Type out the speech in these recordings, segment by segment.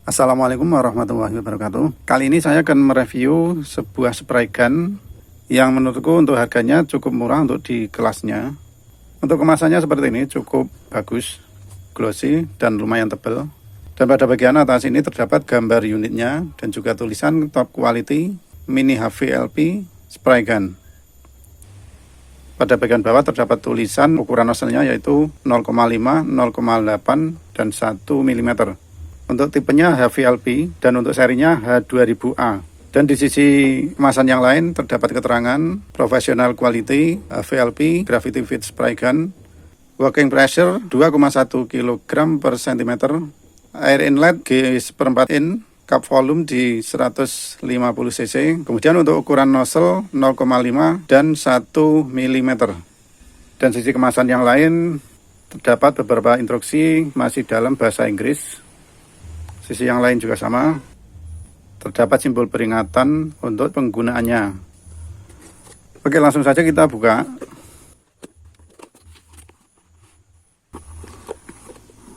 Assalamualaikum warahmatullahi wabarakatuh. Kali ini saya akan mereview sebuah spray gun yang menurutku untuk harganya cukup murah untuk di kelasnya. Untuk kemasannya seperti ini, cukup bagus, glossy dan lumayan tebal. Dan pada bagian atas ini terdapat gambar unitnya dan juga tulisan top quality mini HVLP spray gun. Pada bagian bawah terdapat tulisan ukuran nozzle-nya yaitu 0,5, 0,8 dan 1 mm. Untuk tipenya HVLP dan untuk serinya H2000A. Dan di sisi kemasan yang lain terdapat keterangan Professional Quality HVLP Gravity Feed Spray Gun, Working Pressure 2,1 kg per cm, Air Inlet G1/4 in, Cup Volume di 150 cc. Kemudian untuk ukuran nozzle 0,5 dan 1 mm. Dan sisi kemasan yang lain terdapat beberapa instruksi masih dalam bahasa Inggris. Sisi yang lain juga sama, terdapat simbol peringatan untuk penggunaannya. Oke, langsung saja kita buka.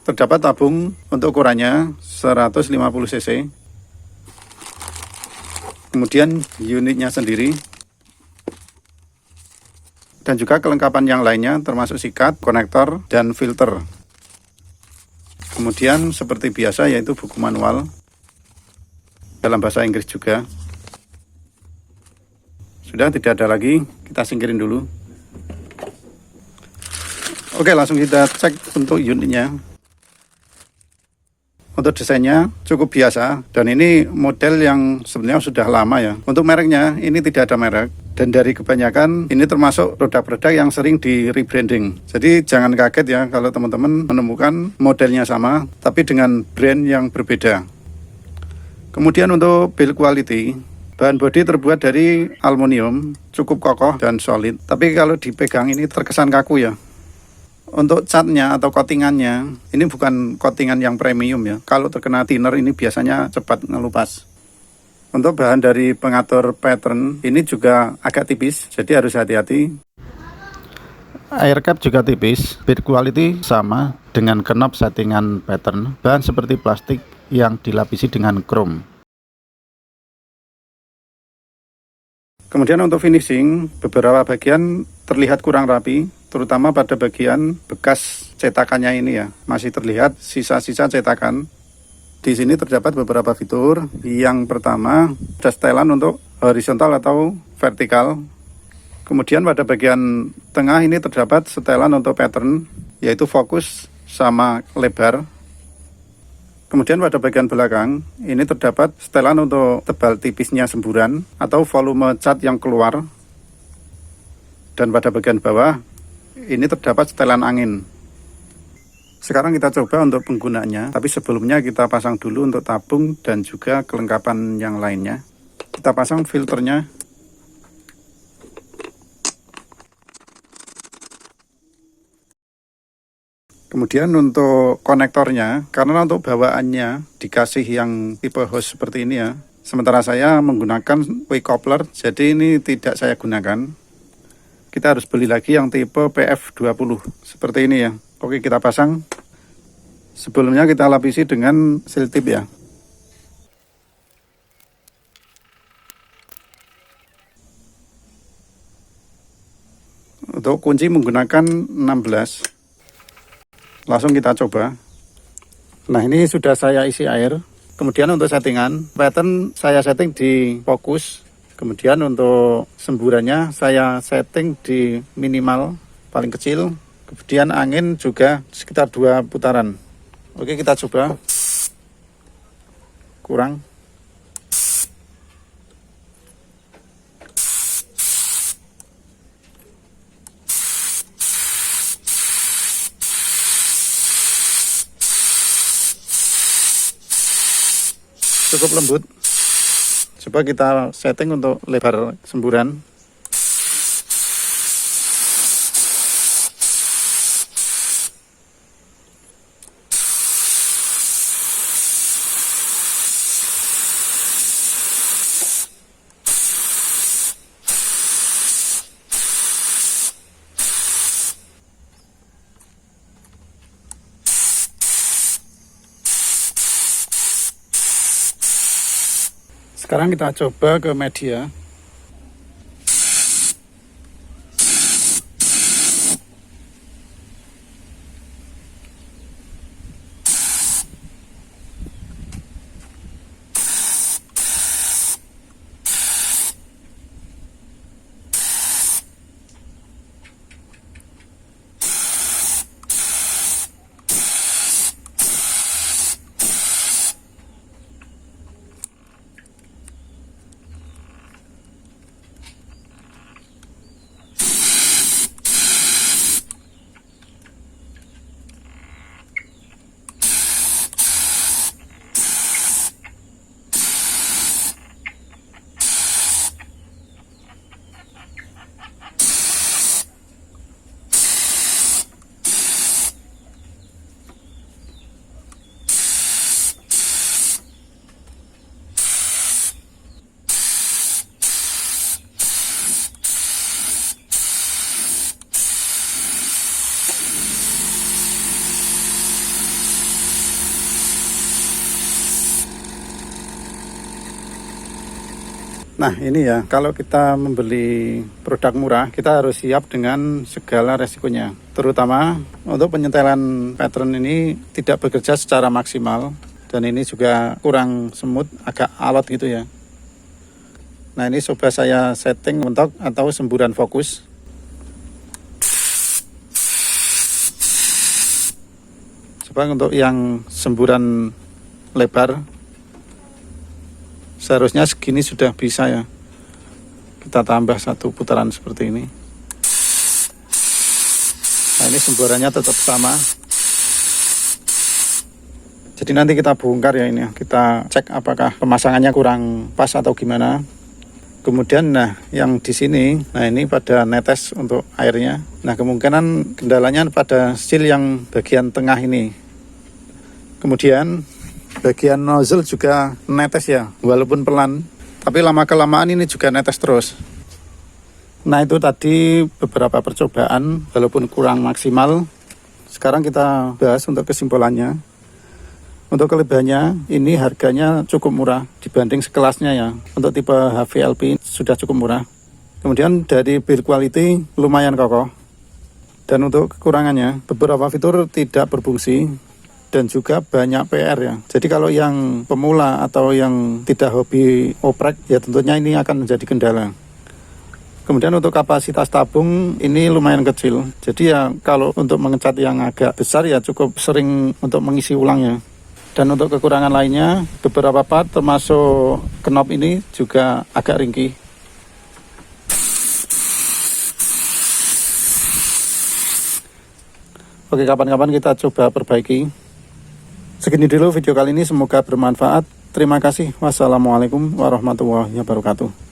Terdapat tabung untuk ukurannya 150 cc. Kemudian unitnya sendiri. Dan juga kelengkapan yang lainnya termasuk sikat, konektor, dan filter. Kemudian seperti biasa yaitu buku manual dalam bahasa Inggris juga. Sudah tidak ada lagi, kita singkirin dulu. Oke, langsung kita cek untuk unitnya. Untuk desainnya cukup biasa dan ini model yang sebenarnya sudah lama ya. Untuk mereknya ini tidak ada merek. Dan dari kebanyakan ini termasuk produk-produk yang sering di rebranding. Jadi jangan kaget ya kalau teman-teman menemukan modelnya sama tapi dengan brand yang berbeda. Kemudian untuk build quality, bahan bodi terbuat dari aluminium, cukup kokoh dan solid. Tapi kalau dipegang ini terkesan kaku ya. Untuk catnya atau coatingannya, ini bukan coatingan yang premium ya. Kalau terkena thinner ini biasanya cepat ngelupas. Untuk bahan dari pengatur pattern ini juga agak tipis, jadi harus hati-hati. Air cap juga tipis, build quality sama dengan knob settingan pattern. Bahan seperti plastik yang dilapisi dengan chrome. Kemudian untuk finishing, beberapa bagian terlihat kurang rapi, terutama pada bagian bekas cetakannya ini ya. Masih terlihat sisa-sisa cetakan. Di sini terdapat beberapa fitur. Yang pertama, ada setelan untuk horizontal atau vertikal. Kemudian pada bagian tengah ini terdapat setelan untuk pattern, yaitu fokus sama lebar. Kemudian pada bagian belakang, ini terdapat setelan untuk tebal tipisnya semburan atau volume cat yang keluar. Dan pada bagian bawah, ini terdapat setelan angin. Sekarang kita coba untuk penggunaannya, tapi sebelumnya kita pasang dulu untuk tabung dan juga kelengkapan yang lainnya. Kita pasang filternya. Kemudian untuk konektornya, karena untuk bawaannya dikasih yang tipe hose seperti ini ya. Sementara saya menggunakan quick coupler, jadi ini tidak saya gunakan. Kita harus beli lagi yang tipe PF20, seperti ini ya. Oke, kita pasang. Sebelumnya kita lapisi dengan seal tip ya. Untuk kunci menggunakan 16. Langsung kita coba. Nah, ini sudah saya isi air. Kemudian untuk settingan, pattern saya setting di fokus. Kemudian untuk semburannya saya setting di minimal, paling kecil. Kemudian angin juga sekitar 2 putaran. Oke, kita coba. Kurang. Cukup lembut. Coba kita setting untuk lebar semburan. Sekarang kita coba ke media. Nah ini ya, kalau kita membeli produk murah, kita harus siap dengan segala resikonya. Terutama untuk penyetelan pattern ini tidak bekerja secara maksimal. Dan ini juga kurang semut, agak alot gitu ya. Nah ini coba saya setting mentok atau semburan fokus. Coba untuk yang semburan lebar, seharusnya segini sudah bisa ya. Kita tambah satu putaran seperti ini. Nah ini semburannya tetap sama. Jadi nanti kita bongkar ya ini. Kita cek apakah pemasangannya kurang pas atau gimana. Kemudian nah yang di sini, nah ini pada netes untuk airnya. Nah kemungkinan kendalanya pada seal yang bagian tengah ini. Kemudian bagian nozzle juga netes ya, walaupun pelan, tapi lama-kelamaan ini juga netes terus. Nah itu tadi beberapa percobaan, walaupun kurang maksimal. Sekarang kita bahas untuk kesimpulannya. Untuk kelebihannya, ini harganya cukup murah dibanding sekelasnya ya. Untuk tipe HVLP sudah cukup murah. Kemudian dari build quality lumayan kokoh. Dan untuk kekurangannya, beberapa fitur tidak berfungsi. Dan juga banyak PR ya. Jadi kalau yang pemula atau yang tidak hobi oprek, ya tentunya ini akan menjadi kendala. Kemudian untuk kapasitas tabung ini lumayan kecil. Jadi ya kalau untuk mengecat yang agak besar ya cukup sering untuk mengisi ulangnya. Dan untuk kekurangan lainnya, beberapa part termasuk knob ini juga agak ringkih. Oke, kapan-kapan kita coba perbaiki. Segini dulu video kali ini, semoga bermanfaat. Terima kasih. Wassalamualaikum warahmatullahi wabarakatuh.